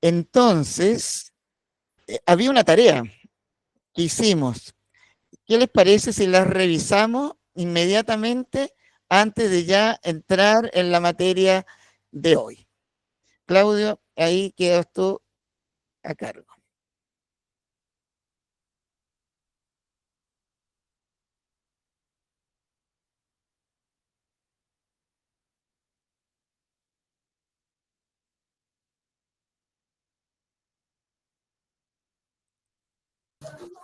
Entonces, había una tarea que hicimos. ¿Qué les parece si las revisamos inmediatamente antes de ya entrar en la materia de hoy? Claudio, ahí quedas tú a cargo.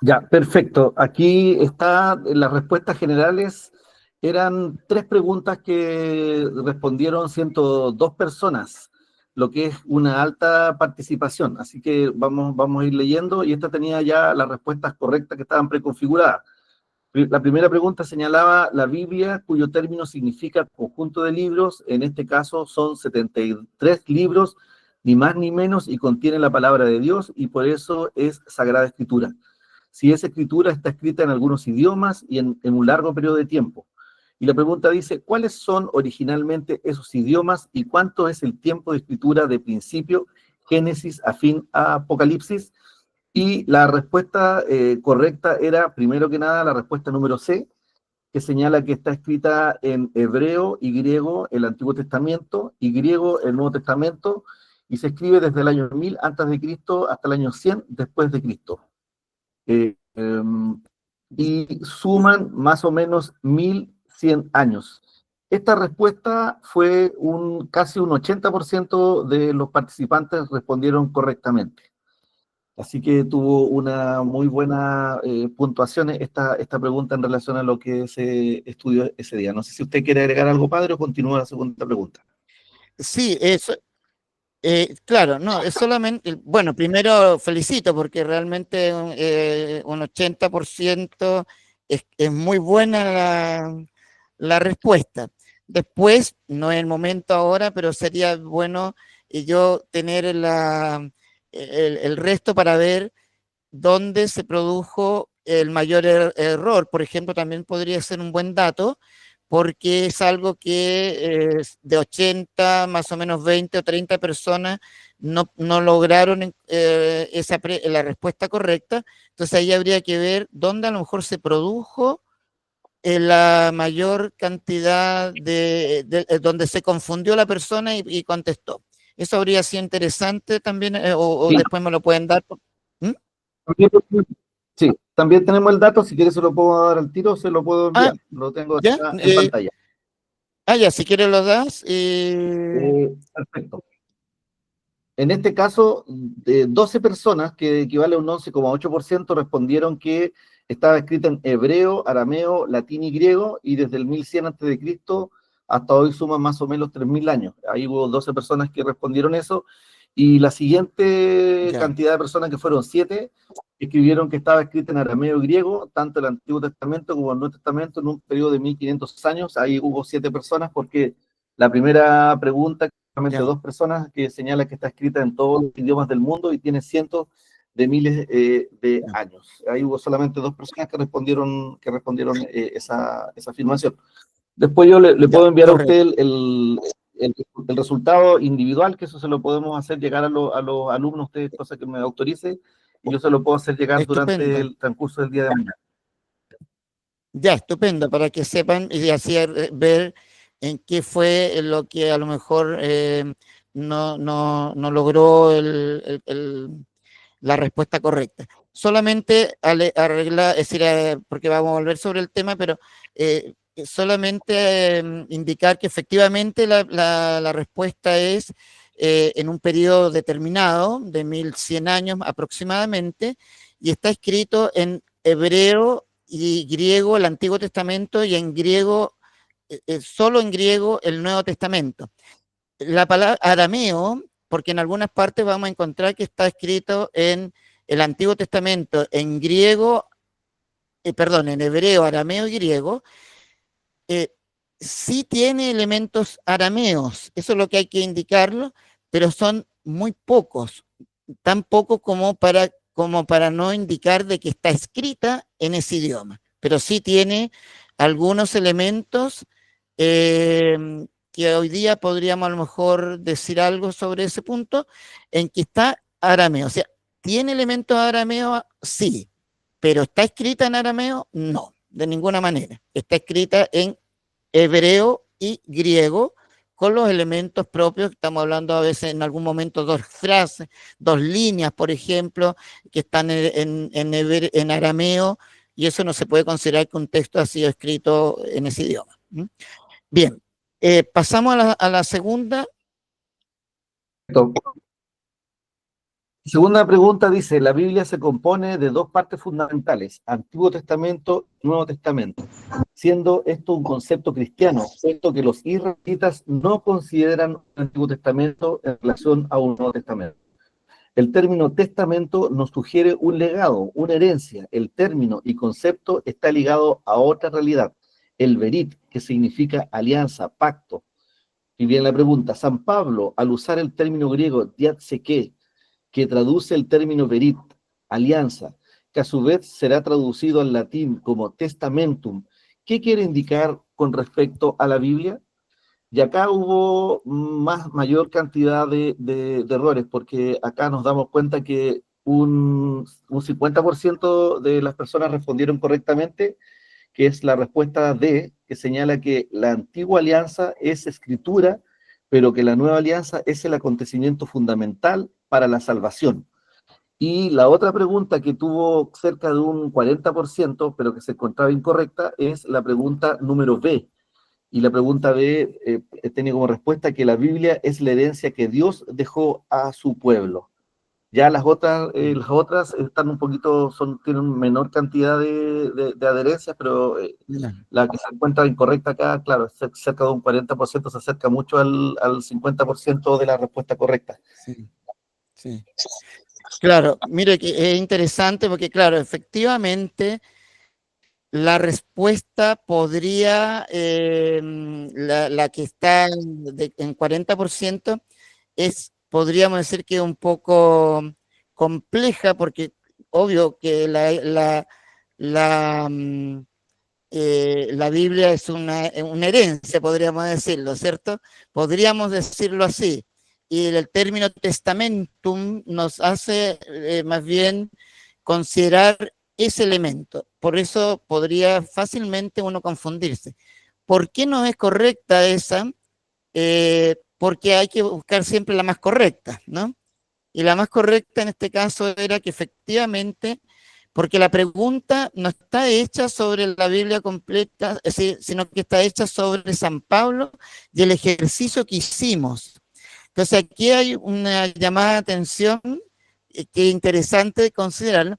Ya, perfecto. Aquí está, las respuestas generales eran tres preguntas que respondieron 102 personas, lo que es una alta participación. Así que vamos a ir leyendo y esta tenía ya las respuestas correctas que estaban preconfiguradas. La primera pregunta señalaba la Biblia, cuyo término significa conjunto de libros. En este caso son 73 libros, ni más ni menos, y contiene la palabra de Dios, y por eso es Sagrada Escritura. Si esa escritura está escrita en algunos idiomas y en un largo periodo de tiempo. Y la pregunta dice, ¿cuáles son originalmente esos idiomas y cuánto es el tiempo de escritura de principio, Génesis a fin a Apocalipsis? Y la respuesta correcta era, primero que nada, la respuesta número C, que señala que está escrita en hebreo y griego el Antiguo Testamento y griego el Nuevo Testamento, y se escribe desde el año 1000 antes de Cristo hasta el año 100 después de Cristo. Eh, eh, y suman más o menos 1100 años. Esta respuesta fue casi un 80% de los participantes respondieron correctamente. Así que tuvo una muy buena puntuación esta pregunta en relación a lo que se estudió ese día. No sé si usted quiere agregar algo, padre, o continúa la segunda pregunta. Sí, eso, claro, no, es solamente, bueno, primero felicito porque realmente un 80% es muy buena la respuesta. Después, no es el momento ahora, pero sería bueno yo tener el resto para ver dónde se produjo el mayor error. Por ejemplo, también podría ser un buen dato porque es algo que de 80, más o menos 20 o 30 personas no lograron la respuesta correcta. Entonces ahí habría que ver dónde a lo mejor se produjo la mayor cantidad donde se confundió la persona y contestó. Eso habría sido interesante también, o Sí, después me lo pueden dar. ¿Mm? sí, también tenemos el dato, si quiere se lo puedo dar al tiro, se lo puedo Ah, enviar. Lo tengo ya. acá en pantalla. Ya, si quieres lo das. Perfecto. En este caso, 12 personas, que equivale a un 11,8%, respondieron que estaba escrita en hebreo, arameo, latín y griego, y desde el 1100 a.C. hasta hoy suman más o menos 3000 años. Ahí hubo 12 personas que respondieron eso, y la siguiente Ya, cantidad de personas, que fueron 7, escribieron que estaba escrita en arameo y griego, tanto el Antiguo Testamento como el Nuevo Testamento, en un periodo de 1500 años. Ahí hubo 7 personas, porque la primera pregunta, ya, 2 personas, que señala que está escrita en todos los idiomas del mundo y tiene cientos de miles de ya, años. Ahí hubo solamente 2 personas que respondieron esa afirmación. Después yo le ya, puedo enviar a usted correcto. el resultado individual, que eso se lo podemos hacer llegar a los alumnos, usted, cosa que me autorice, y yo se lo puedo hacer llegar durante Estupendo. el transcurso del día de mañana. Ya, estupendo, para que sepan y así ver en qué fue lo que a lo mejor no logró la respuesta correcta. Solamente arregla, es decir, porque vamos a volver sobre el tema, pero solamente indicar que efectivamente la respuesta es en un periodo determinado, de 1100 años aproximadamente, y está escrito en hebreo y griego el Antiguo Testamento y en griego, solo en griego el Nuevo Testamento. La palabra arameo, porque en algunas partes vamos a encontrar que está escrito en el Antiguo Testamento en griego, perdón, en hebreo, arameo y griego, eh, sí tiene elementos arameos, eso es lo que hay que indicarlo, pero son muy pocos, tan pocos como para no indicar de que está escrita en ese idioma, pero sí tiene algunos elementos que hoy día podríamos a lo mejor decir algo sobre ese punto, en que está arameo. O sea, ¿tiene elementos arameo? Sí, pero ¿está escrita en arameo? No, de ninguna manera. Está escrita en hebreo y griego, con los elementos propios. Estamos hablando a veces en algún momento dos frases, dos líneas, por ejemplo, que están en arameo, y eso no se puede considerar que un texto ha sido escrito en ese idioma. Bien, pasamos a la segunda. Segunda pregunta dice, la Biblia se compone de dos partes fundamentales, Antiguo Testamento y Nuevo Testamento, siendo esto un concepto cristiano, puesto que los israelitas no consideran el Antiguo Testamento en relación a un Nuevo Testamento. El término testamento nos sugiere un legado, una herencia. El término y concepto está ligado a otra realidad, el berit, que significa alianza, pacto. Y viene la pregunta, San Pablo, al usar el término griego diatseke, que traduce el término verit, alianza, que a su vez será traducido al latín como testamentum, ¿qué quiere indicar con respecto a la Biblia? Y acá hubo mayor cantidad de errores, porque acá nos damos cuenta que un 50% de las personas respondieron correctamente, que es la respuesta D, que señala que la antigua alianza es escritura, pero que la nueva alianza es el acontecimiento fundamental para la salvación. Y la otra pregunta que tuvo cerca de un 40%, pero que se encontraba incorrecta, es la pregunta número B. Y la pregunta B tiene como respuesta que la Biblia es la herencia que Dios dejó a su pueblo. Ya las otras están un poquito, tienen menor cantidad de adherencias, pero la que se encuentra incorrecta acá, claro, cerca de un 40%, se acerca mucho al 50% de la respuesta correcta. Sí, sí. Claro, mire que es interesante porque, claro, efectivamente la respuesta podría, la que está en 40%, podríamos decir que es un poco compleja, porque obvio que la Biblia es una herencia, podríamos decirlo, ¿cierto? Podríamos decirlo así. Y el término testamentum nos hace más bien considerar ese elemento. Por eso podría fácilmente uno confundirse. ¿Por qué no es correcta esa? Porque hay que buscar siempre la más correcta, ¿no? Y la más correcta en este caso era que efectivamente, porque la pregunta no está hecha sobre la Biblia completa, sino que está hecha sobre San Pablo y el ejercicio que hicimos. Entonces aquí hay una llamada de atención que es interesante considerar.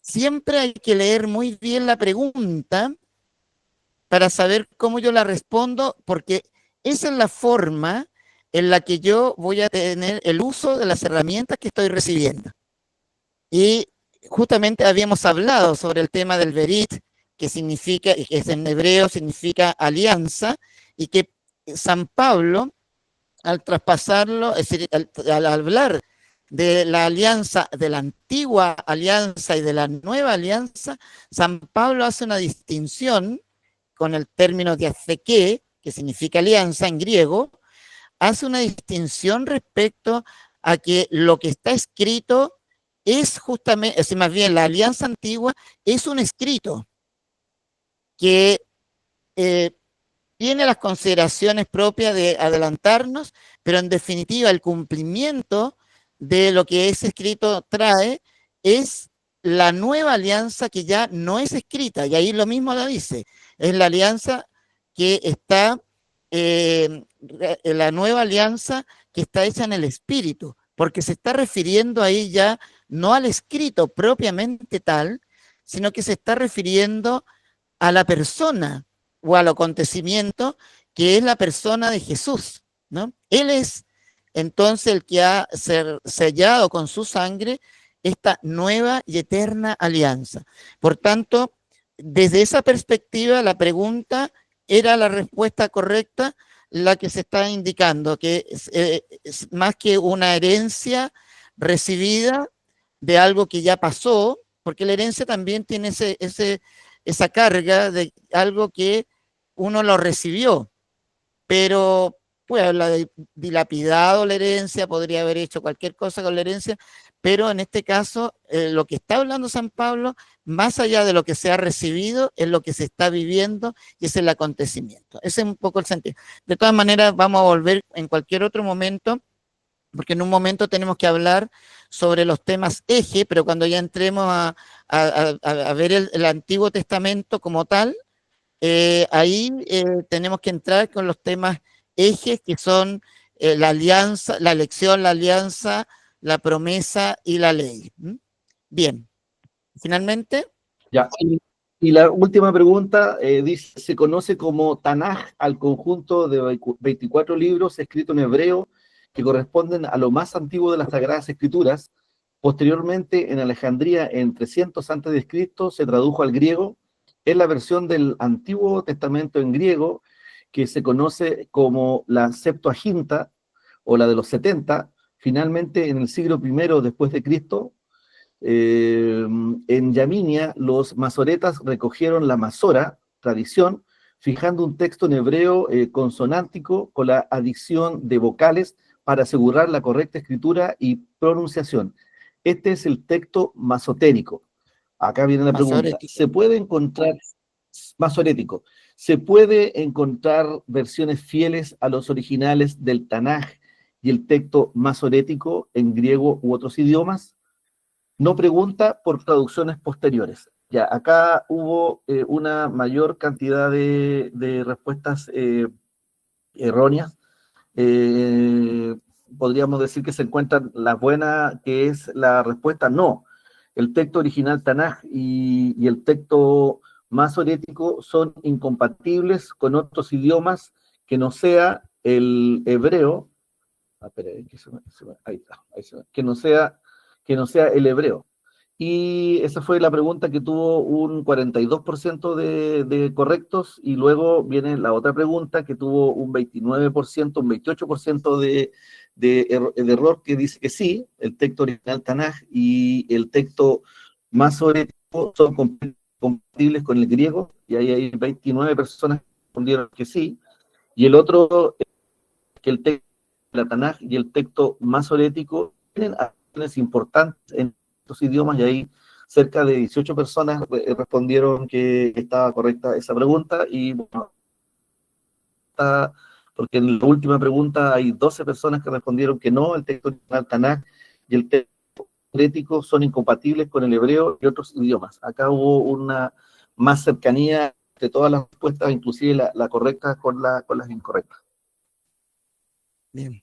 Siempre hay que leer muy bien la pregunta para saber cómo yo la respondo, porque esa es la forma en la que yo voy a tener el uso de las herramientas que estoy recibiendo. Y justamente habíamos hablado sobre el tema del berit, que significa, que es en hebreo significa alianza, y que San Pablo, al traspasarlo, es decir, al hablar de la alianza, de la antigua alianza y de la nueva alianza, San Pablo hace una distinción con el término diatheke, que significa alianza en griego, hace una distinción respecto a que lo que está escrito es justamente, es más bien la alianza antigua es un escrito que tiene las consideraciones propias de adelantarnos, pero en definitiva el cumplimiento de lo que ese escrito trae es la nueva alianza que ya no es escrita, y ahí lo mismo lo dice, es la alianza que está, la nueva alianza que está hecha en el espíritu, porque se está refiriendo ahí ya no al escrito propiamente tal, sino que se está refiriendo a la persona o al acontecimiento que es la persona de Jesús, ¿no? Él es entonces el que ha sellado con su sangre esta nueva y eterna alianza. Por tanto, desde esa perspectiva, la pregunta era la respuesta correcta, la que se está indicando, que es más que una herencia recibida de algo que ya pasó, porque la herencia también tiene esa carga de algo que uno lo recibió, pero puede haberla dilapidado la herencia, podría haber hecho cualquier cosa con la herencia, pero en este caso, lo que está hablando San Pablo, más allá de lo que se ha recibido, es lo que se está viviendo y es el acontecimiento. Ese es un poco el sentido. De todas maneras, vamos a volver en cualquier otro momento, porque en un momento tenemos que hablar sobre los temas eje, pero cuando ya entremos a ver el Antiguo Testamento como tal, ahí tenemos que entrar con los temas ejes que son la alianza, la elección, la alianza, la promesa y la ley. ¿Mm? Bien, finalmente. Ya. Y la última pregunta dice, ¿se conoce como Tanaj al conjunto de 24 libros escritos en hebreo que corresponden a lo más antiguo de las Sagradas Escrituras? Posteriormente, en Alejandría, en 300 a.C., se tradujo al griego. Es la versión del Antiguo Testamento en griego que se conoce como la Septuaginta o la de los 70. Finalmente, en el siglo I después de Cristo, en Yaminia, los masoretas recogieron la masora, tradición, fijando un texto en hebreo consonántico con la adición de vocales para asegurar la correcta escritura y pronunciación. Este es el texto masotérico. Acá viene la pregunta. Masorético. ¿Se puede encontrar, masorético, se puede encontrar versiones fieles a los originales del Tanaj y el texto masorético en griego u otros idiomas? No pregunta por traducciones posteriores. Ya, acá hubo una mayor cantidad de respuestas erróneas. Podríamos decir que se encuentran la buena, que es la respuesta no. El texto original Tanaj y el texto masorético son incompatibles con otros idiomas que no sea el hebreo. Que no sea el hebreo. Y esa fue la pregunta que tuvo un 42% de correctos, y luego viene la otra pregunta que tuvo un 29%, un 28% de error, que dice que sí, el texto original Tanaj y el texto masorético son compatibles con el griego, y ahí hay 29 personas que respondieron que sí, y el otro, que el texto la Tanaj y el texto masorético tienen acciones importantes en estos idiomas, y ahí cerca de 18 personas respondieron que estaba correcta esa pregunta, y bueno, porque en la última pregunta hay 12 personas que respondieron que no, el texto original Tanaj y el texto masorético son incompatibles con el hebreo y otros idiomas. Acá hubo una más cercanía de todas las respuestas, inclusive la correcta con las incorrectas. Bien.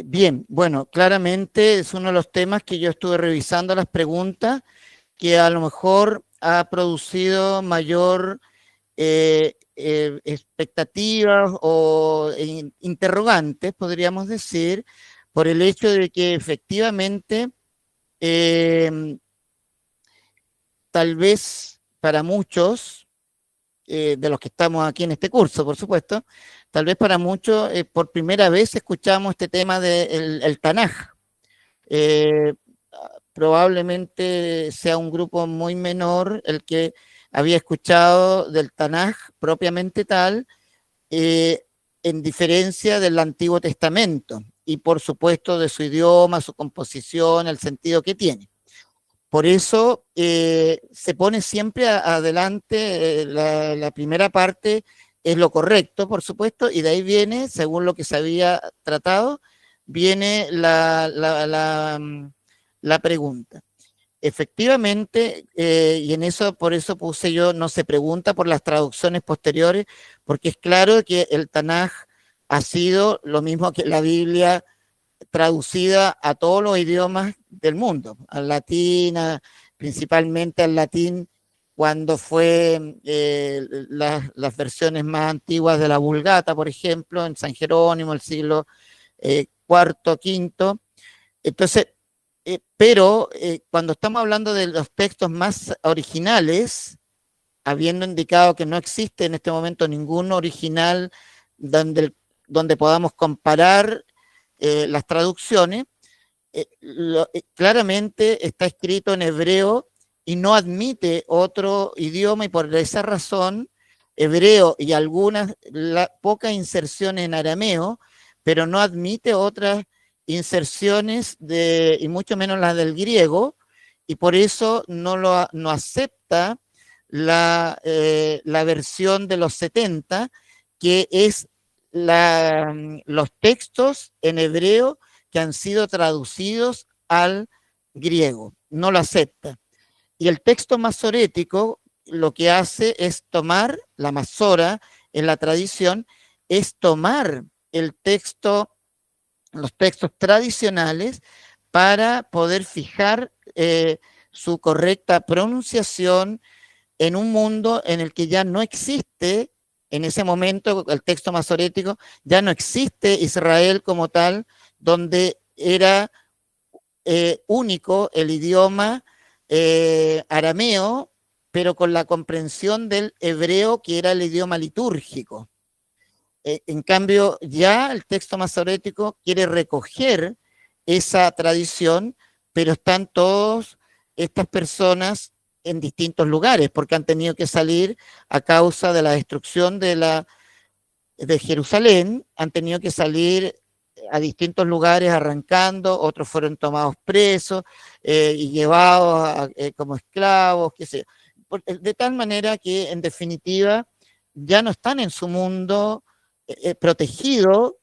Bien, bueno, claramente es uno de los temas que yo estuve revisando las preguntas, que a lo mejor ha producido mayor expectativas o interrogantes, podríamos decir, por el hecho de que efectivamente tal vez para muchos, de los que estamos aquí en este curso, por supuesto, tal vez para muchos por primera vez escuchamos este tema del el Tanaj. Probablemente sea un grupo muy menor el que había escuchado del Tanaj propiamente tal, en diferencia del Antiguo Testamento, y por supuesto de su idioma, su composición, el sentido que tiene. Por eso se pone siempre adelante la primera parte es lo correcto, por supuesto, y de ahí viene, según lo que se había tratado, viene la pregunta. Efectivamente, y en eso, por eso puse yo, no se pregunta por las traducciones posteriores, porque es claro que el Tanaj ha sido lo mismo que la Biblia traducida a todos los idiomas del mundo, al latín, principalmente al latín, cuando fue las versiones más antiguas de la Vulgata, por ejemplo, en San Jerónimo, el siglo cuarto, quinto. Entonces, pero cuando estamos hablando de los textos más originales, habiendo indicado que no existe en este momento ningún original donde podamos comparar las traducciones, claramente está escrito en hebreo y no admite otro idioma, y por esa razón hebreo y algunas, pocas inserciones en arameo, pero no admite otras inserciones y mucho menos las del griego, y por eso no acepta la versión de los 70, que es los textos en hebreo que han sido traducidos al griego. No lo acepta. Y el texto masorético lo que hace es tomar la masora en la tradición, es tomar el texto, los textos tradicionales para poder fijar su correcta pronunciación en un mundo en el que ya no existe, en ese momento, el texto masorético, ya no existe Israel como tal, donde era único el idioma arameo, pero con la comprensión del hebreo, que era el idioma litúrgico. En cambio, ya el texto masorético quiere recoger esa tradición, pero están todas estas personas en distintos lugares, porque han tenido que salir a causa de la destrucción de Jerusalén, han tenido que salir a distintos lugares arrancando, otros fueron tomados presos y llevados como esclavos, qué sé. De tal manera que, en definitiva, ya no están en su mundo protegido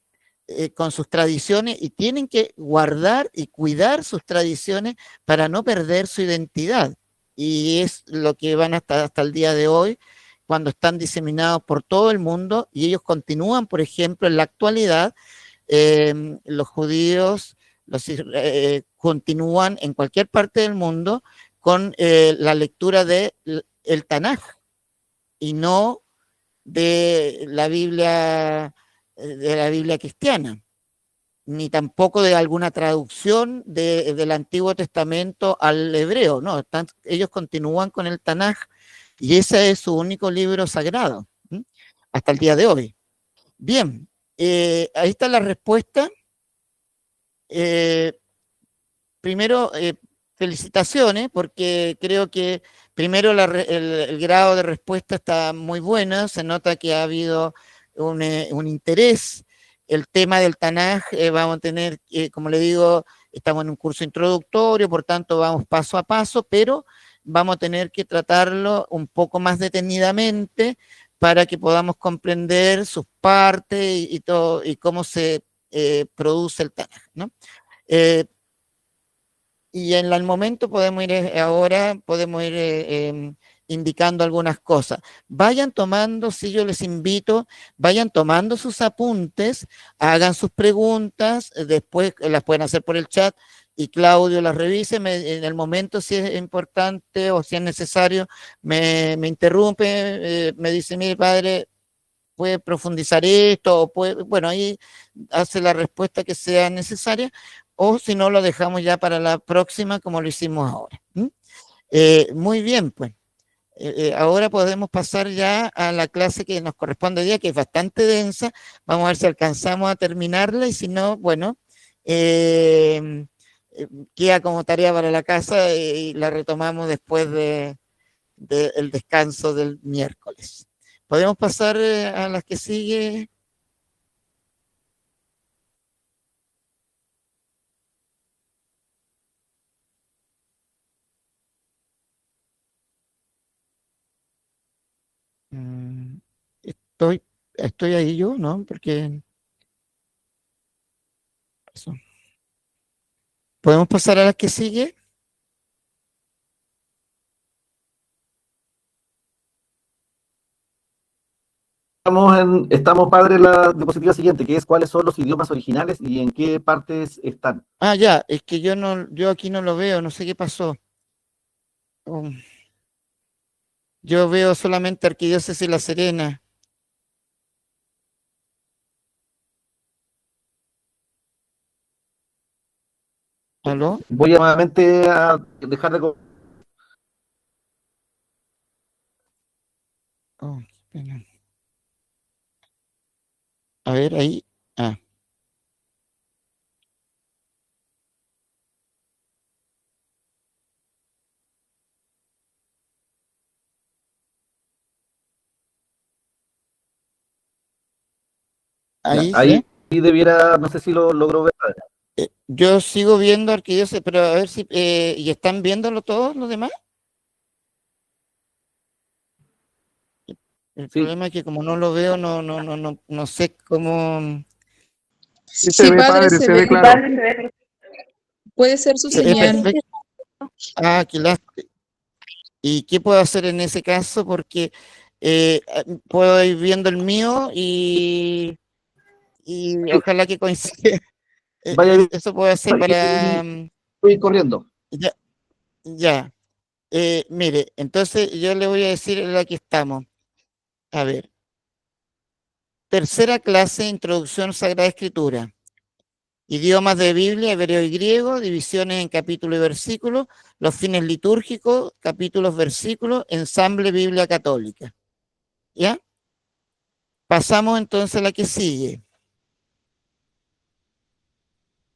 con sus tradiciones, y tienen que guardar y cuidar sus tradiciones para no perder su identidad. Y es lo que van hasta el día de hoy, cuando están diseminados por todo el mundo, y ellos continúan, por ejemplo, en la actualidad, los judíos continúan en cualquier parte del mundo con la lectura del Tanaj, y no de la Biblia cristiana, ni tampoco de alguna traducción del Antiguo Testamento al hebreo. No, ellos continúan con el Tanaj, y ese es su único libro sagrado, ¿sí?, hasta el día de hoy. Bien, ahí está la respuesta. Eh, Primero, felicitaciones, porque creo que primero el grado de respuesta está muy buena, se nota que ha habido un interés. El tema del Tanaj, vamos a tener, como le digo, estamos en un curso introductorio, por tanto vamos paso a paso, pero vamos a tener que tratarlo un poco más detenidamente para que podamos comprender sus partes y todo, y cómo se produce el Tanaj, ¿no? Eh, y en el momento podemos ir ahora, podemos ir indicando algunas cosas. Vayan tomando, si yo les invito, vayan tomando sus apuntes, hagan sus preguntas, después las pueden hacer por el chat y Claudio las revise. En el momento, si es importante o si es necesario, me interrumpe, me dice: mire, padre, puede profundizar esto, o puede, bueno, ahí hace la respuesta que sea necesaria, o si no, lo dejamos ya para la próxima, como lo hicimos ahora. Muy bien, pues. Ahora podemos pasar ya a la clase que nos corresponde hoy día, que es bastante densa. Vamos a ver si alcanzamos a terminarla, y si no, bueno, queda como tarea para la casa, y la retomamos después del descanso del miércoles. ¿Podemos pasar a las que sigue? Mm, Estoy, estoy ahí yo, ¿no? Porque eso. ¿Podemos pasar a las que sigue? Estamos, padre, en la diapositiva siguiente, que es cuáles son los idiomas originales y en qué partes están. Ah, ya, es que yo aquí no lo veo, no sé qué pasó. Oh, yo veo solamente Arquidiócesis La Serena. ¿Aló? Voy nuevamente a dejar de... Oh, espera. A ver, ahí. Ah, Ahí Ahí sí. debiera, no sé si lo logró ver. Yo sigo viendo Arquidiócesis, pero a ver si... ¿y están viéndolo todos los demás? El Sí, problema es que como no lo veo, no sé cómo... Sí se Sí, ve, padre, padre, se se ve ve. claro. Puede ser su señal. Perfecto. Ah, qué lástima. ¿Y qué puedo hacer en ese caso? Porque puedo ir viendo el mío y ojalá que coincida. vaya Eso puedo hacer para... estoy corriendo. ya, ya. Mire, entonces yo le voy a decir la que estamos. A ver. Tercera clase, Introducción a Sagrada Escritura. Idiomas de Biblia, hebreo y griego, divisiones en capítulo y versículo, los fines litúrgicos, capítulos, versículos, ensamble Biblia católica. ¿Ya? Pasamos entonces a la que sigue.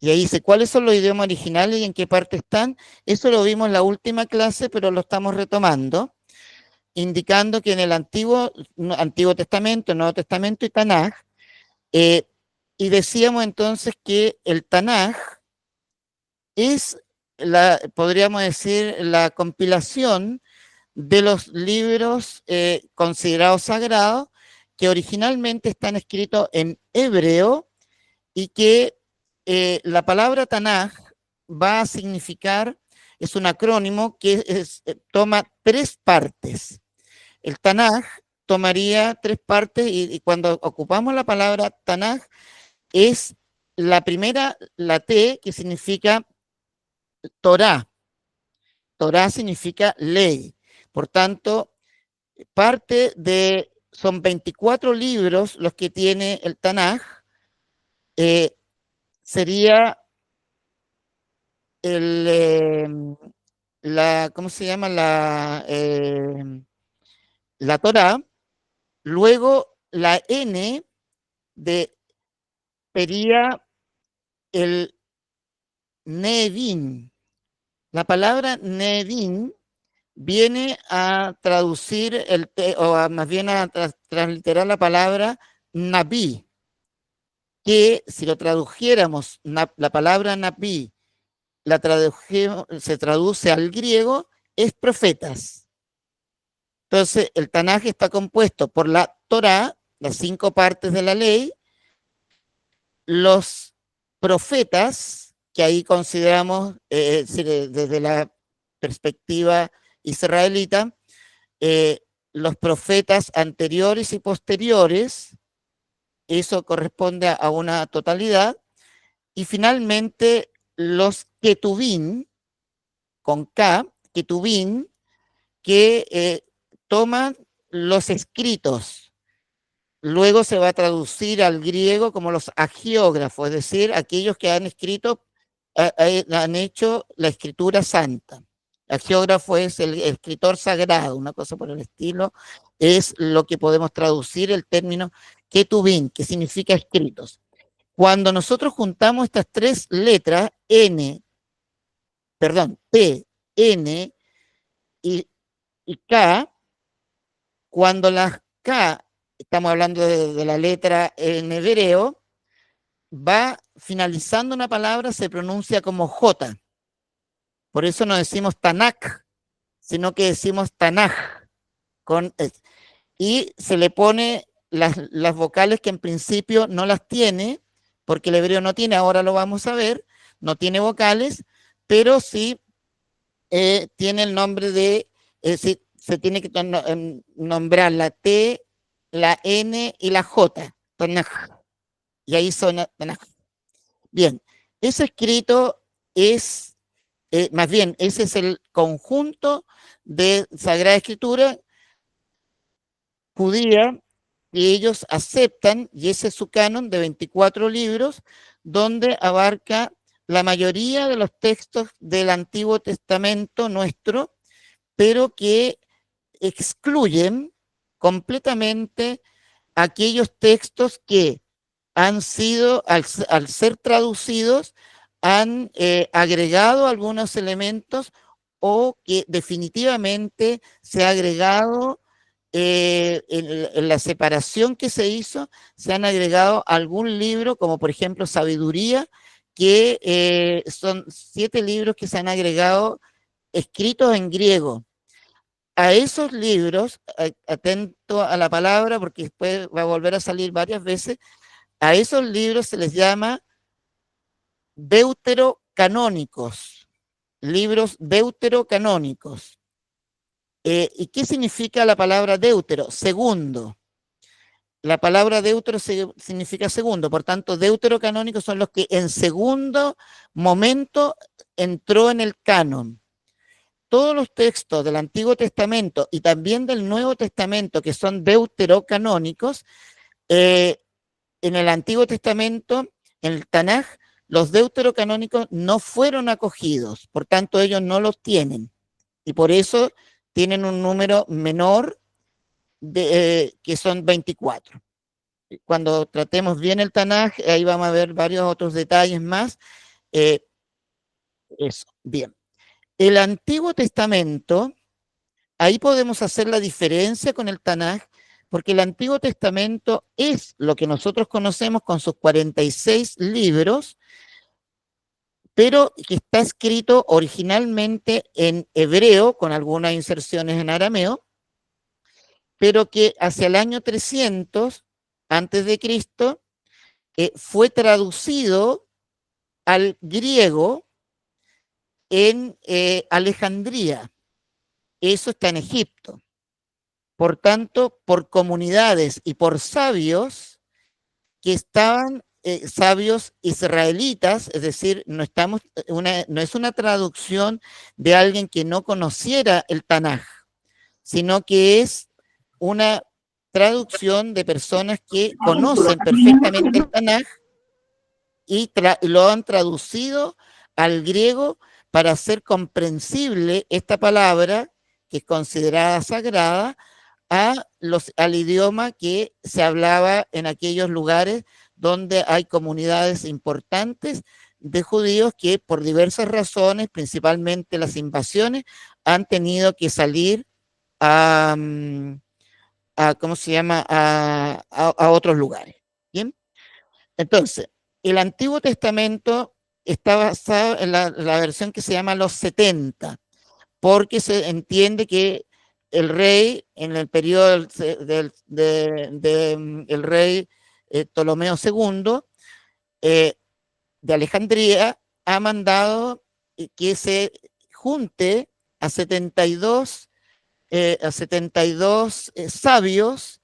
Y ahí dice, ¿cuáles son los idiomas originales y en qué parte están? Eso lo vimos en la última clase, pero lo estamos retomando, indicando que en el Antiguo Testamento, Nuevo Testamento y Tanaj, y decíamos entonces que el Tanaj es podríamos decir, la compilación de los libros considerados sagrados que originalmente están escritos en hebreo y que la palabra Tanaj va a significar, es un acrónimo que toma tres partes. El Tanaj tomaría tres partes y cuando ocupamos la palabra Tanaj es la primera, la T, que significa Torah. Torah significa ley. Por tanto, son 24 libros los que tiene el Tanaj, sería ¿cómo se llama? La Torah. Luego la N sería el Nevin. La palabra Nevin viene a traducir más bien a transliterar la palabra Nabi, que si lo tradujéramos, la palabra Nabi se traduce al griego, es profetas. Entonces, el Tanaj está compuesto por la Torá, las 5 partes de la ley, los profetas, que ahí consideramos, desde la perspectiva israelita, los profetas anteriores y posteriores, eso corresponde a una totalidad, y finalmente los ketubín, con K, ketubín, que toman los escritos. Luego se va a traducir al griego como los agiógrafos, es decir, aquellos que han escrito, han hecho la escritura santa. Agiógrafo es el escritor sagrado, una cosa por el estilo, es lo que podemos traducir el término ketubín, que significa escritos. Cuando nosotros juntamos estas tres letras, T, N y K, cuando las K, estamos hablando de la letra en hebreo, va finalizando una palabra, se pronuncia como J. Por eso no decimos Tanakh, sino que decimos Tanaj. Y se le pone las vocales que en principio no las tiene, porque el hebreo no tiene, ahora lo vamos a ver, no tiene vocales, pero sí tiene el nombre se tiene que nombrar la T, la N y la J. Y ahí suena. Bien, ese escrito es, más bien, ese es el conjunto de Sagrada Escritura judía que ellos aceptan, y ese es su canon de 24 libros, donde abarca la mayoría de los textos del Antiguo Testamento nuestro, pero que excluyen completamente aquellos textos que han sido, al ser traducidos, han agregado algunos elementos o que definitivamente se ha agregado en la separación que se hizo, se han agregado algún libro, como por ejemplo Sabiduría, que son 7 libros que se han agregado escritos en griego. A esos libros, atento a la palabra, porque después va a volver a salir varias veces, a esos libros se les llama deuterocanónicos, libros deuterocanónicos. ¿Y qué significa la palabra deutero? Segundo. La palabra deutero significa segundo, por tanto, deuterocanónicos son los que en segundo momento entró en el canon. Todos los textos del Antiguo Testamento y también del Nuevo Testamento que son deuterocanónicos, en el Antiguo Testamento, en el Tanaj, los deuterocanónicos no fueron acogidos, por tanto ellos no los tienen y por eso tienen un número menor que son 24. Cuando tratemos bien el Tanaj, ahí vamos a ver varios otros detalles más. Eso, bien. El Antiguo Testamento, ahí podemos hacer la diferencia con el Tanaj, porque el Antiguo Testamento es lo que nosotros conocemos con sus 46 libros, pero que está escrito originalmente en hebreo, con algunas inserciones en arameo, pero que hacia el año 300 antes de Cristo fue traducido al griego en Alejandría. Eso está en Egipto. Por tanto, por comunidades y por sabios que estaban, sabios israelitas, es decir, no es una traducción de alguien que no conociera el Tanaj, sino que es una traducción de personas que conocen perfectamente el Tanaj y lo han traducido al griego para hacer comprensible esta palabra, que es considerada sagrada, al idioma que se hablaba en aquellos lugares donde hay comunidades importantes de judíos que por diversas razones, principalmente las invasiones, han tenido que salir a ¿cómo se llama?, a otros lugares. ¿Bien? Entonces, el Antiguo Testamento está basado en la versión que se llama los 70, porque se entiende que el rey, en el periodo del rey Ptolomeo II de Alejandría, ha mandado que se junte a 72 sabios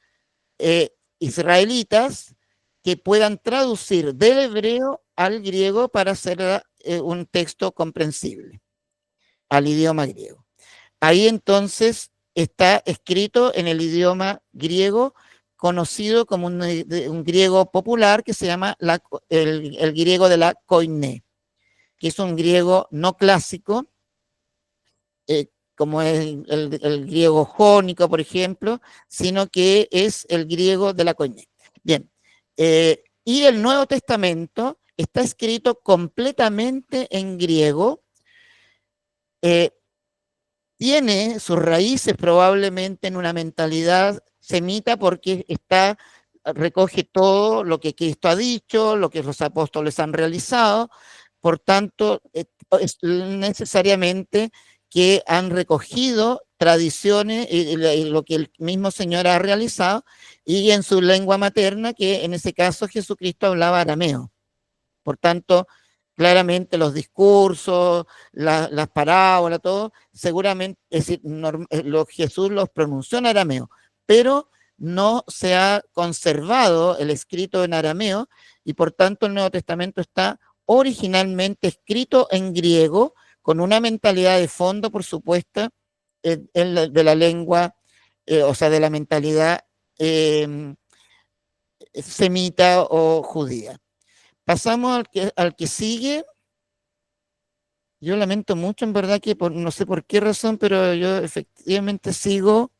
israelitas que puedan traducir del hebreo al griego para hacer un texto comprensible al idioma griego. Ahí entonces está escrito en el idioma griego, conocido como un griego popular que se llama el griego de la Koiné, que es un griego no clásico, como es el griego jónico, por ejemplo, sino que es el griego de la Koiné. Bien, y el Nuevo Testamento está escrito completamente en griego, tiene sus raíces probablemente en una mentalidad semita porque recoge todo lo que Cristo ha dicho, lo que los apóstoles han realizado, por tanto, es necesariamente que han recogido tradiciones y lo que el mismo Señor ha realizado, y en su lengua materna, que en ese caso Jesucristo hablaba arameo. Por tanto, claramente los discursos, las parábolas, todo, seguramente, es decir, Jesús los pronunció en arameo, pero no se ha conservado el escrito en arameo y por tanto el Nuevo Testamento está originalmente escrito en griego, con una mentalidad de fondo, por supuesto, de la lengua, o sea, de la mentalidad semita o judía. Pasamos al que sigue. Yo lamento mucho, en verdad, que no sé por qué razón, pero yo efectivamente sigo,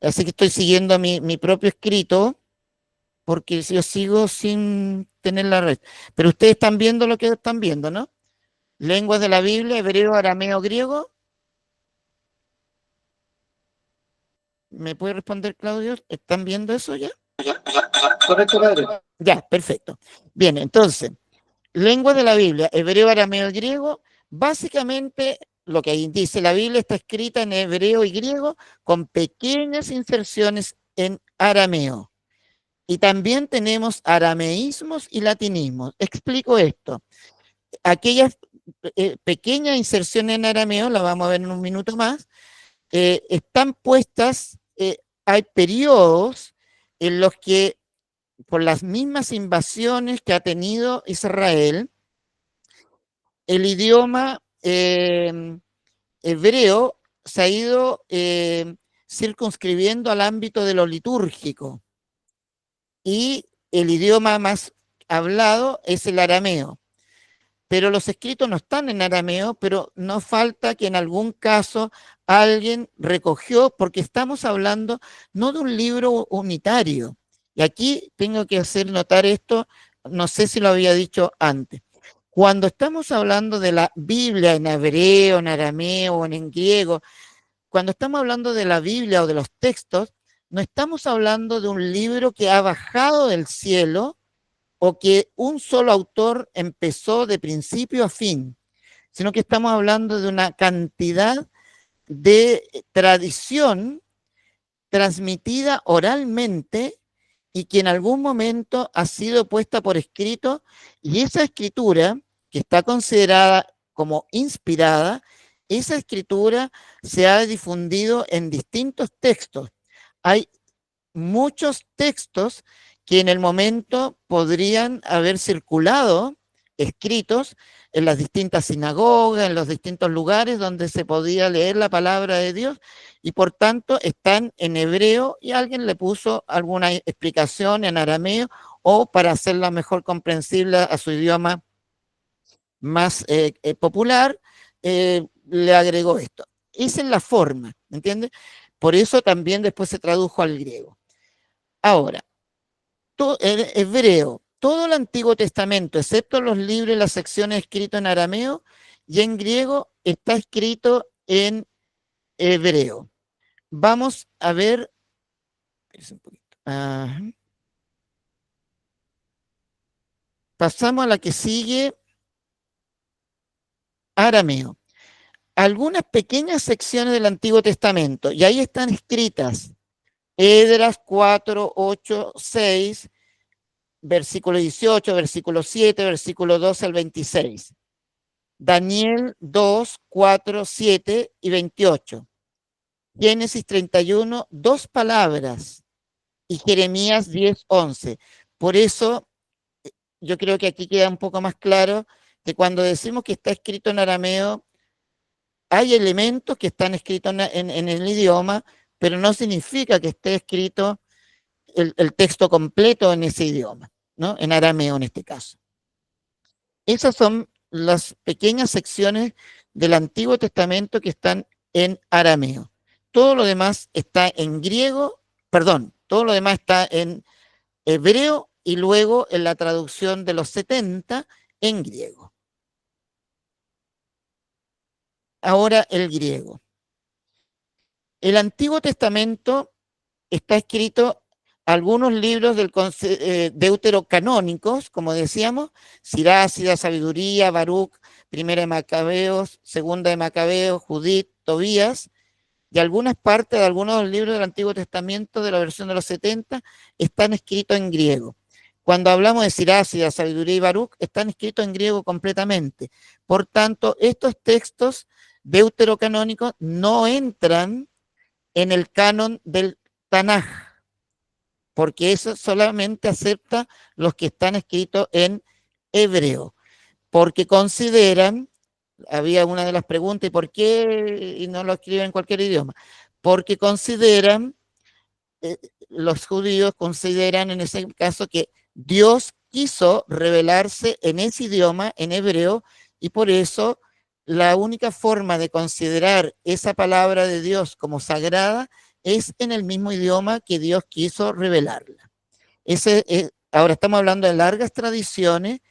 así que estoy siguiendo mi propio escrito, porque yo sigo sin tener la red. Pero ustedes están viendo lo que están viendo, ¿no? Lenguas de la Biblia, hebreo, arameo, griego. ¿Me puede responder, Claudio? ¿Están viendo eso ya? Correcto, padre. Ya, perfecto. Bien, entonces, lengua de la Biblia, hebreo, arameo y griego. Básicamente, lo que ahí dice la Biblia está escrita en hebreo y griego con pequeñas inserciones en arameo. Y también tenemos arameísmos y latinismos. Explico esto. Aquellas pequeñas inserciones en arameo, la vamos a ver en un minuto más, están puestas, hay periodos en los que por las mismas invasiones que ha tenido Israel, el idioma hebreo se ha ido circunscribiendo al ámbito de lo litúrgico y el idioma más hablado es el arameo. Pero los escritos no están en arameo, pero no falta que en algún caso alguien recogió, porque estamos hablando no de un libro unitario. Y aquí tengo que hacer notar esto, no sé si lo había dicho antes. Cuando estamos hablando de la Biblia en hebreo, en arameo o en griego, cuando estamos hablando de la Biblia o de los textos, no estamos hablando de un libro que ha bajado del cielo o que un solo autor empezó de principio a fin, sino que estamos hablando de una cantidad de tradición transmitida oralmente y que en algún momento ha sido puesta por escrito, y esa escritura, que está considerada como inspirada, esa escritura se ha difundido en distintos textos. Hay muchos textos que en el momento podrían haber circulado escritos en las distintas sinagogas, en los distintos lugares donde se podía leer la palabra de Dios, y por tanto están en hebreo y alguien le puso alguna explicación en arameo o para hacerla mejor comprensible a su idioma más popular, le agregó esto. Esa es la forma, ¿entiendes? Por eso también después se tradujo al griego. Ahora, en hebreo, todo el Antiguo Testamento, excepto los libros y las secciones escritas en arameo y en griego, está escrito en hebreo. Vamos a ver. Un poquito. Pasamos a la que sigue, arameo. Algunas pequeñas secciones del Antiguo Testamento, y ahí están escritas Esdras 4, 8, 6, versículo 18, versículo 7, versículo 12 al 26. Daniel 2, 4, 7 y 28. Génesis 31, dos palabras. Y Jeremías 10, 11. Por eso, yo creo que aquí queda un poco más claro que cuando decimos que está escrito en arameo, hay elementos que están escritos en el idioma, pero no significa que esté escrito el texto completo en ese idioma, ¿no? En arameo en este caso. Esas son las pequeñas secciones del Antiguo Testamento que están en arameo. Todo lo demás está en griego, perdón, todo lo demás está en hebreo y luego en la traducción de los 70 en griego. Ahora el griego. El Antiguo Testamento está escrito algunos libros del deuterocanónicos, como decíamos, Sirásida, Sabiduría, Baruch, Primera de Macabeos, Segunda de Macabeos, Judith, Tobías, y algunas partes de algunos de los libros del Antiguo Testamento de la versión de los 70 están escritos en griego. Cuando hablamos de Sirásida, Sabiduría y Baruch, están escritos en griego completamente. Por tanto, estos textos deuterocanónicos no entran en el canon del Tanaj, porque eso solamente acepta los que están escritos en hebreo, porque consideran, había una de las preguntas, ¿y por qué y no lo escriben en cualquier idioma? Porque consideran, los judíos consideran en ese caso que Dios quiso revelarse en ese idioma, en hebreo, y por eso la única forma de considerar esa palabra de Dios como sagrada es en el mismo idioma que Dios quiso revelarla. Ahora estamos hablando de largas tradiciones,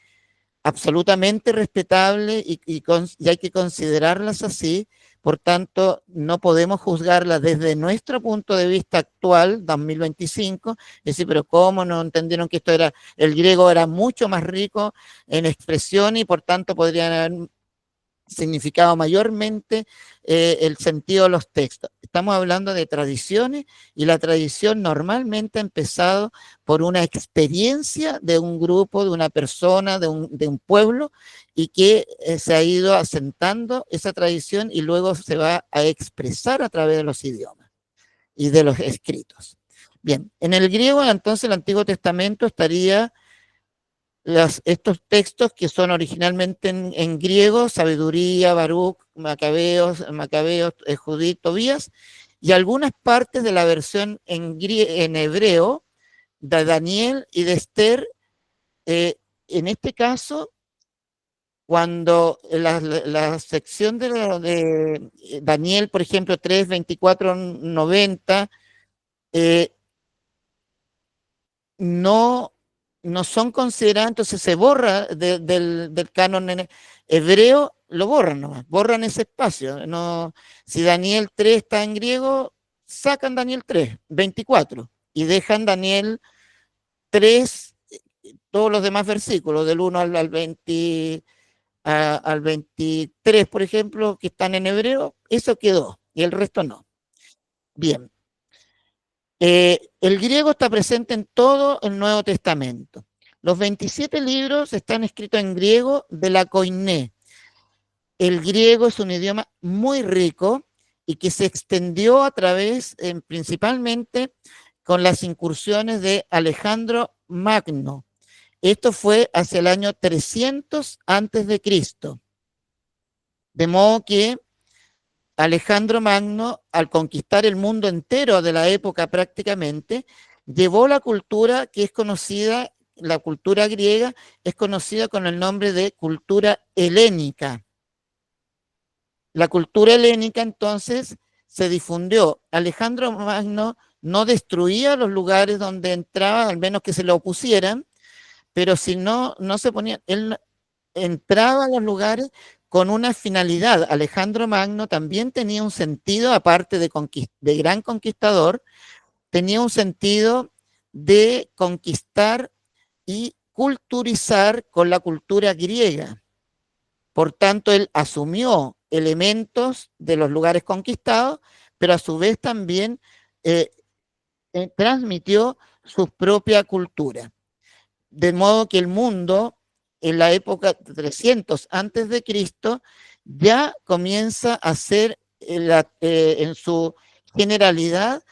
absolutamente respetables y hay que considerarlas así, por tanto, no podemos juzgarla desde nuestro punto de vista actual, 2025, es decir, pero ¿cómo no entendieron que el griego era mucho más rico en expresión y por tanto podrían haber significado mayormente el sentido de los textos? Estamos hablando de tradiciones y la tradición normalmente ha empezado por una experiencia de un grupo, de una persona, de un pueblo, y que se ha ido asentando esa tradición y luego se va a expresar a través de los idiomas y de los escritos. Bien, en el griego entonces el Antiguo Testamento estaría estos textos que son originalmente en griego, Sabiduría, Baruch, Macabeos, Judith, Tobías, y algunas partes de la versión en hebreo de Daniel y de Esther. En este caso, cuando la sección de Daniel, por ejemplo, 3, 24, 90, no son consideradas, entonces se borra del canon en hebreo, lo borran nomás, borran ese espacio. No, si Daniel 3 está en griego, sacan Daniel 3, 24, y dejan Daniel 3, todos los demás versículos, del 1 al 20, al 23, por ejemplo, que están en hebreo, eso quedó, y el resto no. Bien. El griego está presente en todo el Nuevo Testamento. Los 27 libros están escritos en griego de la Koiné. El griego es un idioma muy rico y que se extendió a través, principalmente, con las incursiones de Alejandro Magno. Esto fue hacia el año 300 antes de Cristo. De modo que Alejandro Magno, al conquistar el mundo entero de la época prácticamente, llevó la cultura que es conocida, la cultura griega, es conocida con el nombre de cultura helénica. La cultura helénica entonces se difundió. Alejandro Magno no destruía los lugares donde entraba, al menos que se le opusieran, pero si no se ponía, él entraba a los lugares con una finalidad. Alejandro Magno también tenía un sentido, aparte de gran conquistador, tenía un sentido de conquistar y culturizar con la cultura griega. Por tanto, él asumió elementos de los lugares conquistados, pero a su vez también transmitió su propia cultura. De modo que el mundo, en la época 300 antes de Cristo, ya comienza a ser en su generalidad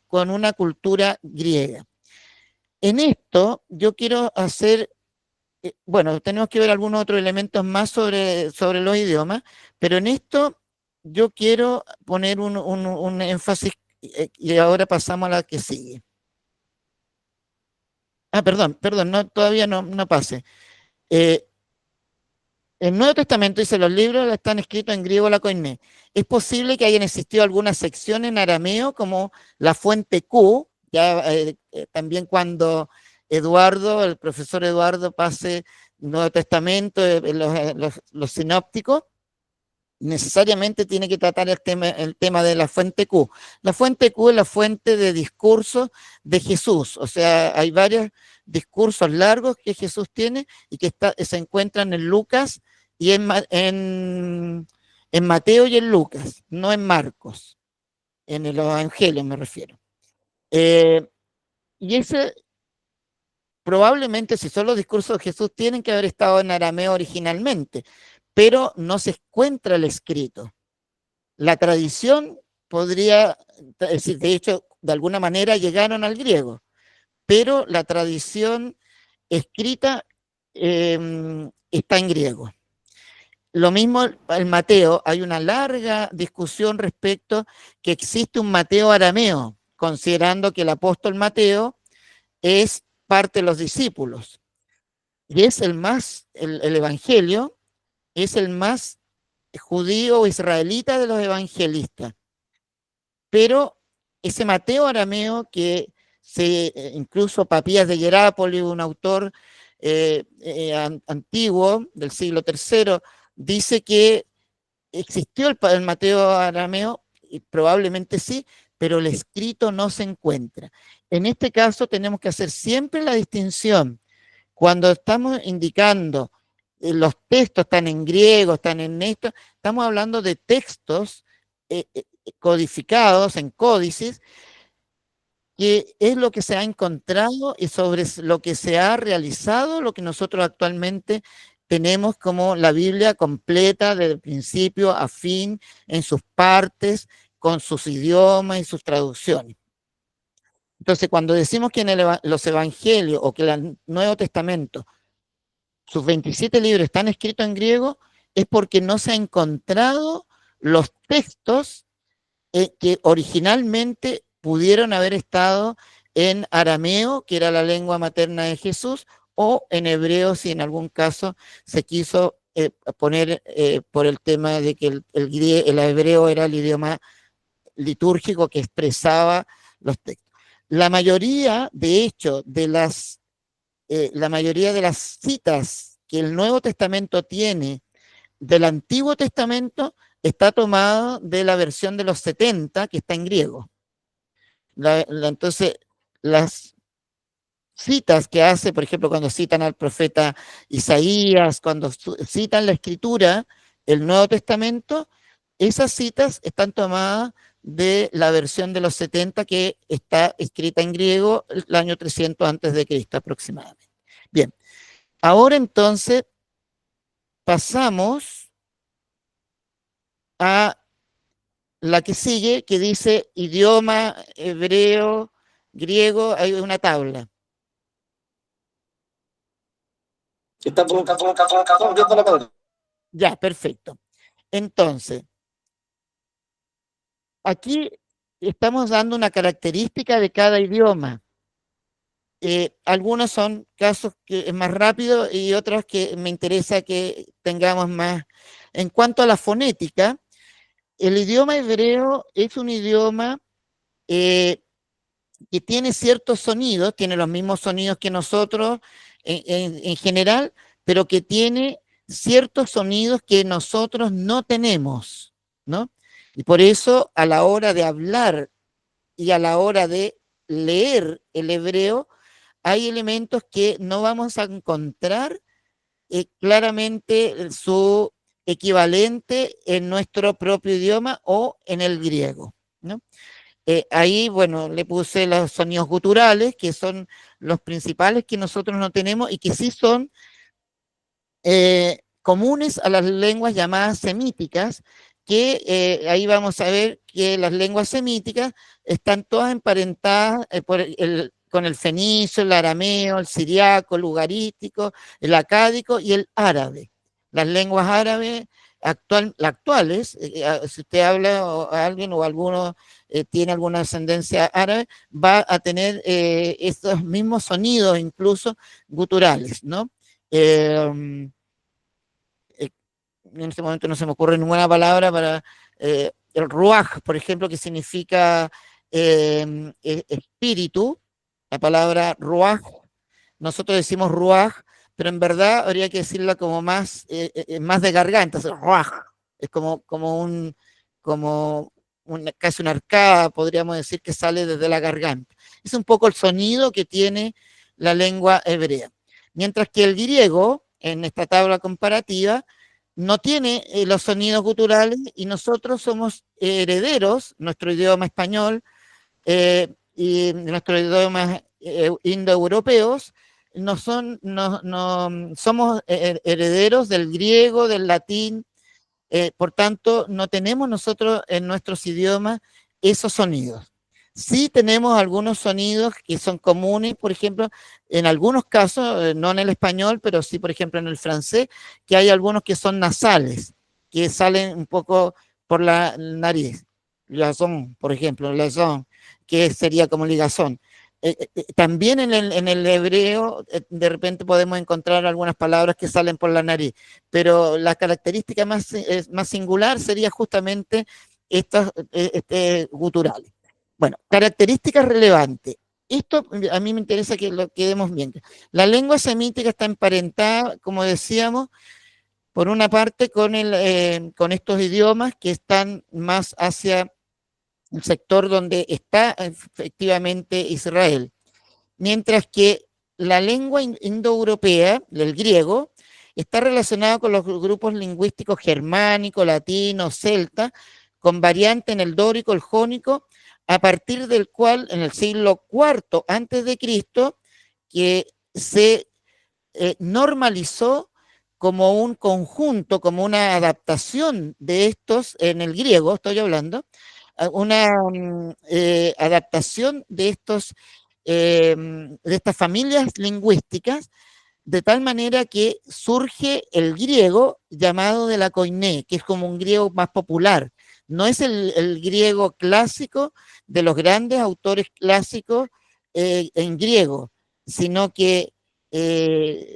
con una cultura griega. En esto yo quiero hacer, bueno, tenemos que ver algunos otros elementos más sobre los idiomas, pero en esto yo quiero poner un énfasis, y ahora pasamos a la que sigue. Perdón, no, todavía no pase. El Nuevo Testamento dice, los libros están escritos en griego la koiné. Es posible que hayan existido algunas secciones en arameo, como la fuente Q, ya también cuando el profesor Eduardo pase el Nuevo Testamento, los sinópticos, necesariamente tiene que tratar el tema de la fuente Q. La fuente Q es la fuente de discursos de Jesús, o sea, hay varios discursos largos que Jesús tiene y que se encuentran en Lucas y en Mateo y en Lucas, no en Marcos, en el Evangelio me refiero. Y ese probablemente, si son los discursos de Jesús, tienen que haber estado en arameo originalmente, pero no se encuentra el escrito. La tradición podría decir, de hecho, de alguna manera llegaron al griego, pero la tradición escrita está en griego. Lo mismo el Mateo, hay una larga discusión respecto que existe un Mateo arameo, considerando que el apóstol Mateo es parte de los discípulos. Y es el Evangelio es el más judío o israelita de los evangelistas. Pero ese Mateo arameo que incluso Papías de Hierápolis, un autor antiguo del siglo III, dice que ¿existió el Mateo arameo? Y probablemente sí, pero el escrito no se encuentra. En este caso tenemos que hacer siempre la distinción. Cuando estamos indicando los textos están en griego, están en esto, estamos hablando de textos codificados en códices, que es lo que se ha encontrado y sobre lo que se ha realizado, lo que nosotros actualmente tenemos como la Biblia completa, desde principio a fin, en sus partes, con sus idiomas y sus traducciones. Entonces, cuando decimos que en los evangelios o que el Nuevo Testamento, sus 27 libros están escritos en griego, es porque no se han encontrado los textos que originalmente pudieron haber estado en arameo, que era la lengua materna de Jesús, o en hebreo, si en algún caso se quiso poner por el tema de que el hebreo era el idioma litúrgico que expresaba los textos. La mayoría, de hecho, la mayoría de las citas que el Nuevo Testamento tiene del Antiguo Testamento está tomado de la versión de los 70 que está en griego. Entonces, las citas que hace, por ejemplo, cuando citan al profeta Isaías, cuando citan la Escritura, el Nuevo Testamento, esas citas están tomadas de la versión de los 70 que está escrita en griego el año 300 antes de Cristo aproximadamente. Bien, ahora entonces pasamos a la que sigue, que dice idioma, hebreo, griego, hay una tabla. Ya, perfecto. Entonces, aquí estamos dando una característica de cada idioma. Algunos son casos que es más rápido y otros que me interesa que tengamos más. En cuanto a la fonética, el idioma hebreo es un idioma que tiene ciertos sonidos, tiene los mismos sonidos que nosotros en general, pero que tiene ciertos sonidos que nosotros no tenemos, ¿no? Y por eso a la hora de hablar y a la hora de leer el hebreo, hay elementos que no vamos a encontrar claramente su equivalente en nuestro propio idioma o en el griego, ¿no? Ahí, bueno, le puse los sonidos guturales, que son los principales que nosotros no tenemos y que sí son comunes a las lenguas llamadas semíticas, que ahí vamos a ver que las lenguas semíticas están todas emparentadas con el fenicio, el arameo, el siriaco, el ugarítico, el acádico y el árabe. Las lenguas árabes actuales, si usted habla o alguien o alguno tiene alguna ascendencia árabe, va a tener estos mismos sonidos, incluso guturales, ¿no? En este momento no se me ocurre ninguna palabra para el ruaj, por ejemplo, que significa espíritu. La palabra ruaj, nosotros decimos ruaj, pero en verdad habría que decirla como más, más de garganta, ruaj. Es como casi una arcada, podríamos decir, que sale desde la garganta. Es un poco el sonido que tiene la lengua hebrea. Mientras que el griego, en esta tabla comparativa, no tiene los sonidos guturales y nosotros somos herederos, nuestro idioma español y nuestros idiomas indoeuropeos, somos herederos del griego, del latín, por tanto, no tenemos nosotros en nuestros idiomas esos sonidos. Sí tenemos algunos sonidos que son comunes, por ejemplo, en algunos casos, no en el español, pero sí, por ejemplo, en el francés, que hay algunos que son nasales, que salen un poco por la nariz. Ligazón, por ejemplo, ligazón, que sería como ligazón. También en el hebreo, de repente podemos encontrar algunas palabras que salen por la nariz, pero la característica más singular sería justamente estos guturales. Bueno, características relevantes. Esto a mí me interesa que lo quedemos bien. La lengua semítica está emparentada, como decíamos, por una parte con estos idiomas que están más hacia el sector donde está efectivamente Israel, mientras que la lengua indoeuropea, el griego, está relacionado con los grupos lingüísticos germánico, latino, celta, con variante en el dórico, el jónico, a partir del cual en el siglo IV antes de Cristo, que se normalizó como un conjunto, como una adaptación de estos, en el griego estoy hablando, una adaptación de de estas familias lingüísticas, de tal manera que surge el griego llamado de la koiné, que es como un griego más popular. No es el griego clásico de los grandes autores clásicos en griego, sino que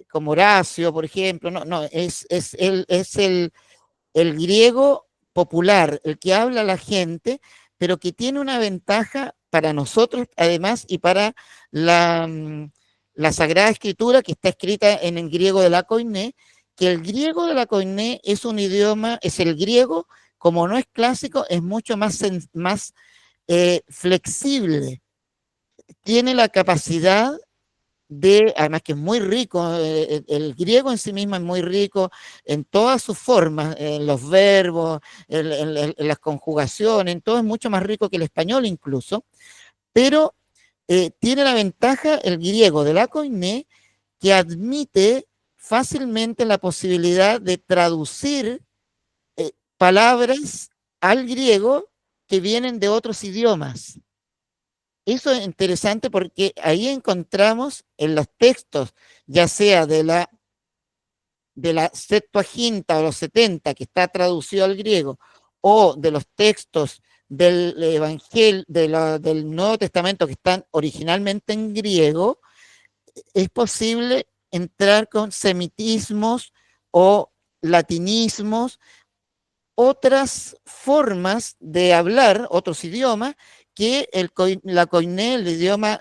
como Horacio, por ejemplo, no, es el griego popular, el que habla la gente, pero que tiene una ventaja para nosotros, además, y para la Sagrada Escritura, que está escrita en el griego de la Koiné, que el griego de la Koiné es un idioma, es el griego, como no es clásico, es mucho más flexible. Tiene la capacidad además que es muy rico, el griego en sí mismo es muy rico en todas sus formas, en los verbos, en las conjugaciones, en todo es mucho más rico que el español incluso, pero tiene la ventaja el griego de la Koiné que admite fácilmente la posibilidad de traducir palabras al griego que vienen de otros idiomas. Eso es interesante porque ahí encontramos en los textos, ya sea de la Septuaginta o los 70, que está traducido al griego, o de los textos del Evangelio, del Nuevo Testamento, que están originalmente en griego, es posible entrar con semitismos o latinismos, otras formas de hablar, otros idiomas, que la Koiné, el idioma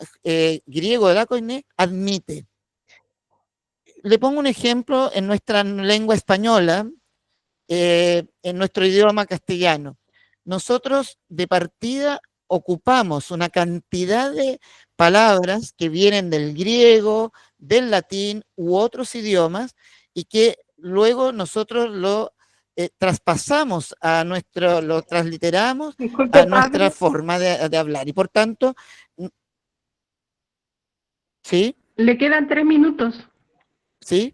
griego de la Koiné, admite. Le pongo un ejemplo en nuestra lengua española, en nuestro idioma castellano. Nosotros de partida ocupamos una cantidad de palabras que vienen del griego, del latín u otros idiomas y que luego nosotros lo traspasamos lo transliteramos Disculpe, a nuestra padre, forma de hablar. Y por tanto, ¿sí? le quedan 3 minutos. ¿Sí?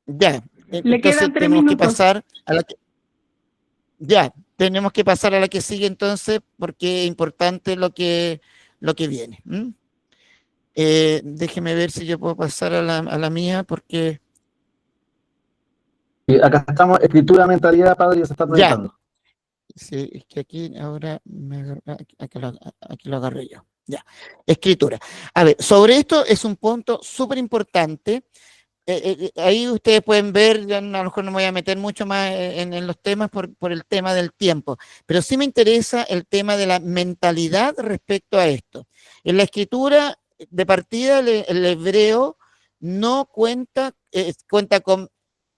Ya. Le Entonces quedan tres tenemos que minutos. pasar a ya, tenemos que pasar a la que sigue entonces, porque es importante lo que viene. Déjeme ver si yo puedo pasar a la mía, porque Acá estamos, escritura, mentalidad, padre, ya se está ya, proyectando. sí, es que aquí ahora aquí lo agarré yo. Ya, escritura. A ver, sobre esto es un punto súper importante. Ahí ustedes pueden ver, yo a lo mejor no me voy a meter mucho más en los temas por el tema del tiempo, pero sí me interesa el tema de la mentalidad respecto a esto. En la escritura de partida, el hebreo no cuenta con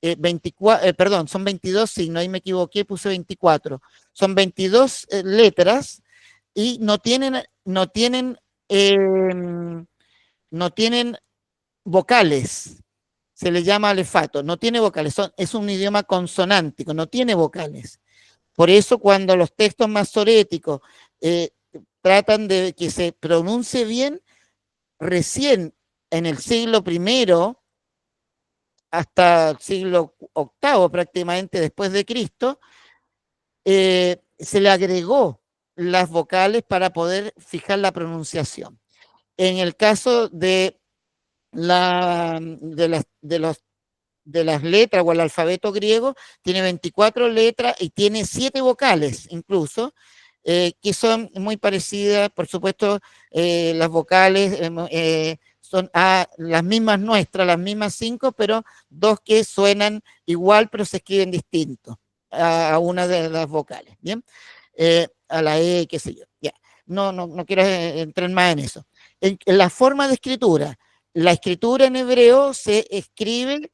24, perdón, son 22 signos, ahí me equivoqué, puse 24. Son 22 letras y no tienen vocales, se le llama alefato, no tiene vocales, es un idioma consonántico, no tiene vocales. Por eso cuando los textos masoréticos eh, tratan de que se pronuncie bien, recién en el siglo primero hasta el siglo octavo prácticamente después de Cristo, se le agregó las vocales para poder fijar la pronunciación. En el caso de las letras o el alfabeto griego, tiene 24 letras y tiene 7 vocales incluso, que son muy parecidas, por supuesto, las vocales son las mismas nuestras, las mismas 5, pero 2 que suenan igual, pero se escriben distinto a una de las vocales, ¿bien? A la E, qué sé yo, ya. No quiero entrar más en eso. En la forma de escritura, la escritura en hebreo se escribe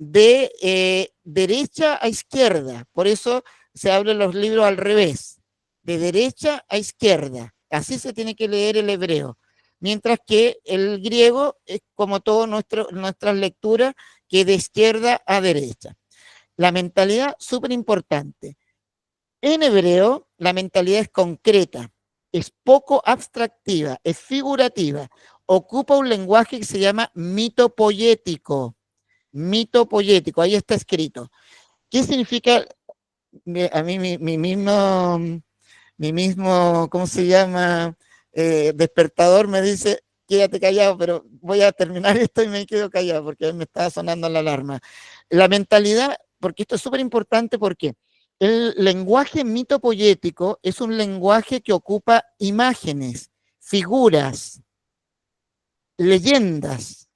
de derecha a izquierda. Por eso se abren los libros al revés, de derecha a izquierda. Así se tiene que leer el hebreo. Mientras que el griego es como todo nuestras lecturas, que de izquierda a derecha. La mentalidad, súper importante. En hebreo, la mentalidad es concreta, es poco abstractiva, es figurativa, ocupa un lenguaje que se llama mitopoyético. Mitopoyético, ahí está escrito. ¿Qué significa? A mí mi mismo, ¿cómo se llama? Despertador me dice, quédate callado, pero voy a terminar esto y me quedo callado porque me estaba sonando la alarma. La mentalidad, porque esto es súper importante porque el lenguaje mitopoyético es un lenguaje que ocupa imágenes, figuras, leyendas,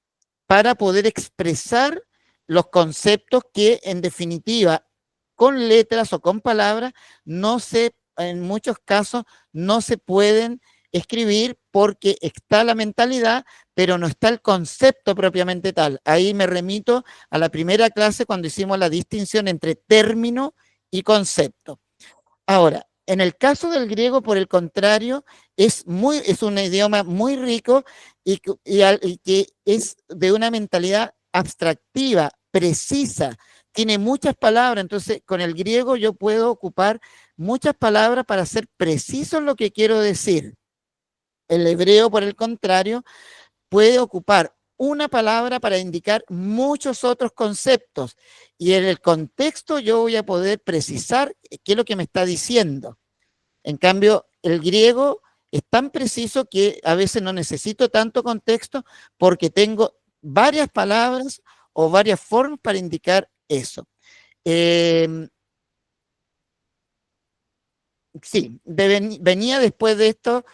para poder expresar los conceptos que en definitiva con letras o con palabras en muchos casos no se pueden escribir porque está la mentalidad, pero no está el concepto propiamente tal. Ahí me remito a la primera clase cuando hicimos la distinción entre término y concepto. Ahora, en el caso del griego, por el contrario, es un idioma muy rico y que es de una mentalidad abstractiva, precisa, tiene muchas palabras. Entonces, con el griego yo puedo ocupar muchas palabras para ser preciso en lo que quiero decir. El hebreo, por el contrario, puede ocupar una palabra para indicar muchos otros conceptos. Y en el contexto yo voy a poder precisar qué es lo que me está diciendo. En cambio, el griego es tan preciso que a veces no necesito tanto contexto porque tengo varias palabras o varias formas para indicar eso. Sí, venía después de esto,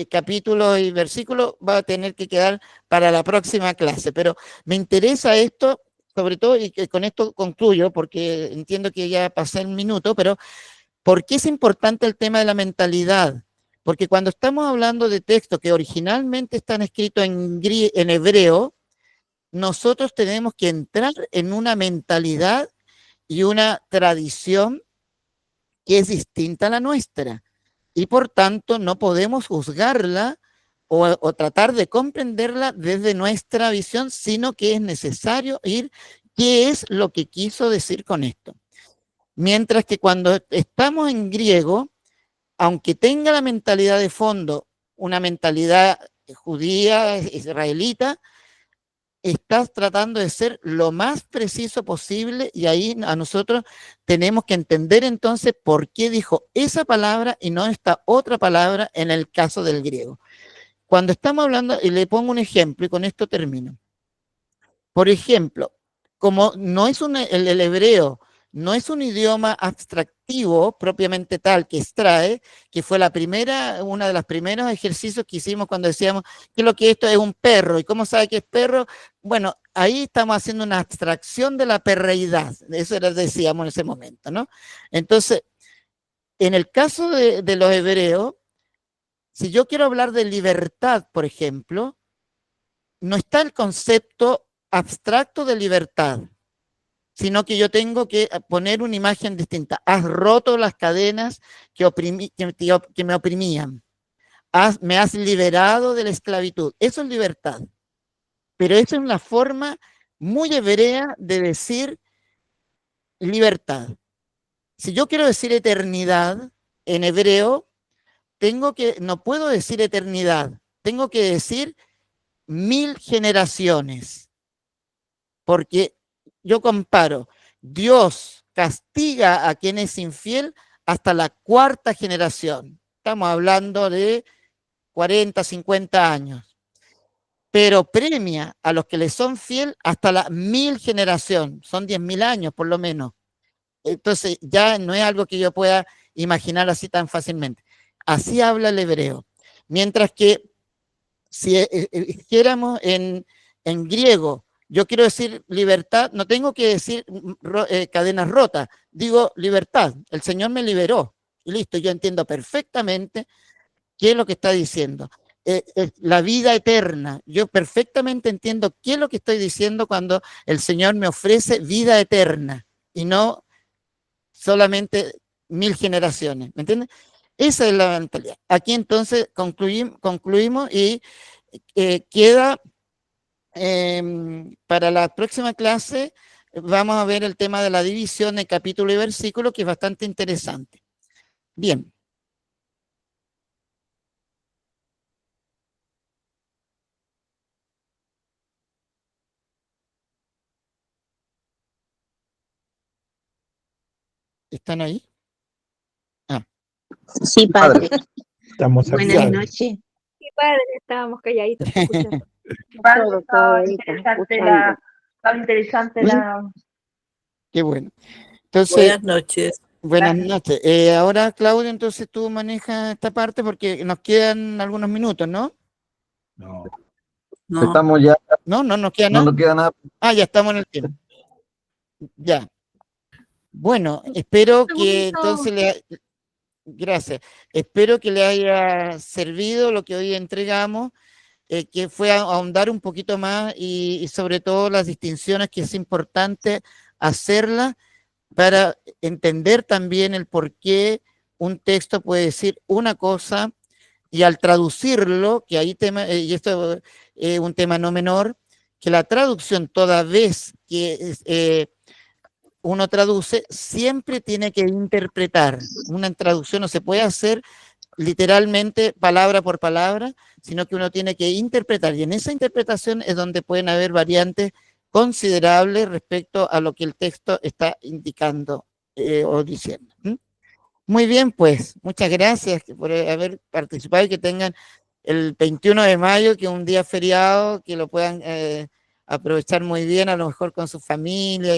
capítulos y versículos, va a tener que quedar para la próxima clase, pero me interesa esto, sobre todo, y que con esto concluyo, porque entiendo que ya pasé un minuto, pero ¿por qué es importante el tema de la mentalidad? Porque cuando estamos hablando de textos que originalmente están escritos en hebreo, nosotros tenemos que entrar en una mentalidad y una tradición que es distinta a la nuestra. Y por tanto no podemos juzgarla o tratar de comprenderla desde nuestra visión, sino que es necesario ir qué es lo que quiso decir con esto. Mientras que cuando estamos en griego, aunque tenga la mentalidad de fondo, una mentalidad judía, israelita, estás tratando de ser lo más preciso posible y ahí a nosotros tenemos que entender entonces por qué dijo esa palabra y no esta otra palabra en el caso del griego. Cuando estamos hablando, y le pongo un ejemplo y con esto termino. Por ejemplo, como no es el hebreo no es un idioma abstractivo propiamente tal que extrae, que fue una de los primeros ejercicios que hicimos cuando decíamos que lo que esto es un perro, y cómo sabe que es perro. Bueno, ahí estamos haciendo una abstracción de la perreidad, eso decíamos en ese momento, ¿no? Entonces, en el caso de los hebreos, si yo quiero hablar de libertad, por ejemplo, no está el concepto abstracto de libertad, sino que yo tengo que poner una imagen distinta. Has roto las cadenas que me oprimían. Me has liberado de la esclavitud. Eso es libertad. Pero eso es una forma muy hebrea de decir libertad. Si yo quiero decir eternidad en hebreo, no puedo decir eternidad, tengo que decir 1000 generaciones. Porque yo comparo, Dios castiga a quien es infiel hasta la 4ª generación. Estamos hablando de 40, 50 años. Pero premia a los que le son fiel hasta la 1000 generación. Son 10.000 años por lo menos. Entonces ya no es algo que yo pueda imaginar así tan fácilmente. Así habla el hebreo. Mientras que si dijéramos en griego, yo quiero decir libertad, no tengo que decir cadenas rotas, digo libertad. El Señor me liberó y listo, yo entiendo perfectamente qué es lo que está diciendo. la vida eterna. Yo perfectamente entiendo qué es lo que estoy diciendo cuando el Señor me ofrece vida eterna y no solamente 1000 generaciones. ¿Me entiendes? Esa es la mentalidad. Aquí entonces concluimos y queda para la próxima clase, vamos a ver el tema de la división de capítulo y versículo, que es bastante interesante. Bien. ¿Están ahí? Ah. Sí, padre. Estamos Buenas Ya. noches. Sí, padre, estábamos calladitos escuchando. Todo, todo, Estaba interesante la... Qué bueno. Entonces, Buenas noches. buenas noches. Ahora, Claudio, entonces tú manejas esta parte porque nos quedan algunos minutos, ¿no? No. No. Estamos ya, No nos queda no nada. nos queda nada. Ah, ya estamos en el tiempo. Ya. Bueno, espero que entonces gracias. Espero que le haya servido lo que hoy entregamos, que fue ahondar un poquito más y sobre todo las distinciones que es importante hacerlas para entender también el por qué un texto puede decir una cosa y al traducirlo, que ahí y esto es un tema no menor, que la traducción toda vez que uno traduce, siempre tiene que interpretar. Una traducción no se puede hacer literalmente palabra por palabra, sino que uno tiene que interpretar. Y en esa interpretación es donde pueden haber variantes considerables respecto a lo que el texto está indicando o diciendo. Muy bien, pues, muchas gracias por haber participado y que tengan el 21 de mayo, que es un día feriado, que lo puedan aprovechar muy bien, a lo mejor con su familia.